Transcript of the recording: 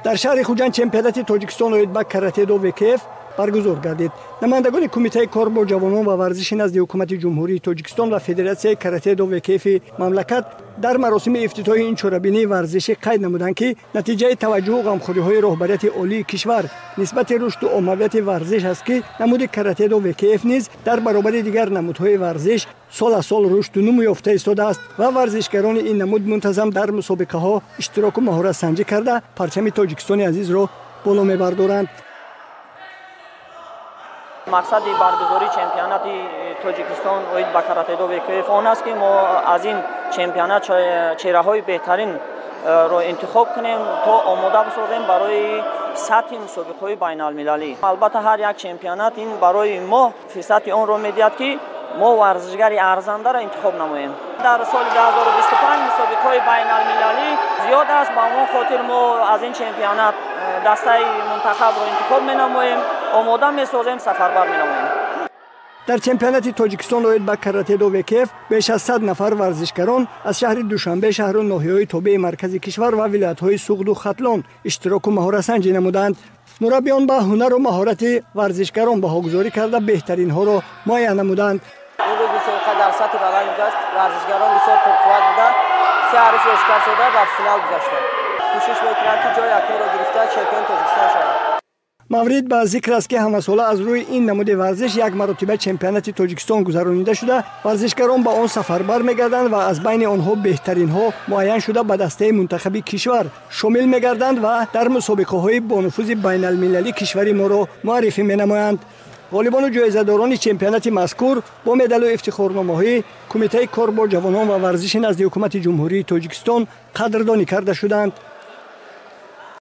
در شهر خوجند چمپیونات تاجیکستان اوید با کراته دو وکف برگزار گردید. نمایندگان کمیته کار با جوانان و ورزش نزد حکومت جمهوری تاجیکستان و فدراسیون کراته دو وکف مملکت در مراسم افتتاح این چهاربینی ورزشی قید نمودند که نتیجه توجه و غمخوری‌های رهبریت عالی کشور نسبت رشد و عمومیت ورزش است که نمود کراته دو وکف نیز در برابر دیگر نمودهای ورزش سال از سال رشد و نمو یافته ایستاده است و ورزشکاران این نمود منتظم در مسابقه‌ها اشتراک و مهارت سنجی کرده پرچم تاجیکستان عزیز را بالا می‌بردارند. مقصد برگزاری چمپیونات تاجیکستان اوید با کراته دو وکف آن است که ما از این چمپیونات چهره‌های بهترین را انتخاب کنیم تا آماده بسازیم برای سطح مسابقه‌های بین‌المللی. البته هر یک چمپیونات این برای ما فرصت آن را می‌دهد که ما ورزشگر ارزنده را انتخاب نماییم. در سال 2025 مسابقه‌های بین‌المللی زیاد است، با اون خاطر ما از این چمپیونات دسته منتخب را انتخاب می‌نماییم، آماده می‌سازیم، سفربر می‌نماییم. در چمپیونات تاجیکستان اوید با کراته دو وکف بیش از 100 نفر ورزشکاران از شهر دوشنبه شهر و ناحیه‌های تابع مرکز کشور و ولایت‌های سوغد و ختلان اشتراک و مهارت سنجی نمودند. مربیان با هنر و مهارت ورزشکاران بهاگذاری کرده بهترین ها را معین نمودند. این روز مسابقه در سطح بلند گذشت. ورزشکاران بسیار پرقوت بودند. 3 حریف اشکال شده در فینال گذشتند. کوشش می‌کنند که جای اکنون را گرفته چمپیون تاجیکستان شوند. مورد به ذکر است که همه ساله از روی این نمود ورزش یک مرتبه چمپیونات تاجیکستان گذرانیده شده. ورزشکاران با آن سفربر می‌گردند و از بین آنها بهترین ها معین شده به دسته منتخب کشور شامل می‌گردند و در مسابقه‌های با نفوذ بین‌المللی کشوری ما را معرفی می‌نمایند. غالبان و جایزه‌داران چمپیونات مذکور با مدال و افتخارنامه‌های کمیته کار با جوانان و ورزش نزد حکومت جمهوری تاجیکستان قدردانی کرده شدند.